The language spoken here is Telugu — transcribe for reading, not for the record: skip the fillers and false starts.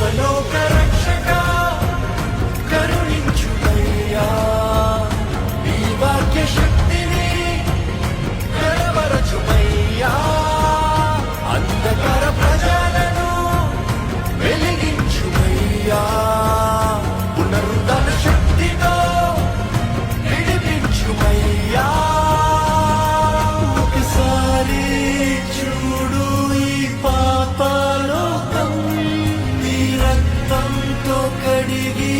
సర్వలోక రక్షక కరుణించుమయ్యా నీ వాక్య శక్తిని కనబరచుమయ్యా అంధకార ప్రజలను వెలిగించుమయ్యా పునరుద్ధరణ శక్తితో విడిపించుమయ్యా ఒకసారి చూడు ఈ పాపలోకం నీ రక్తంతో కడిగి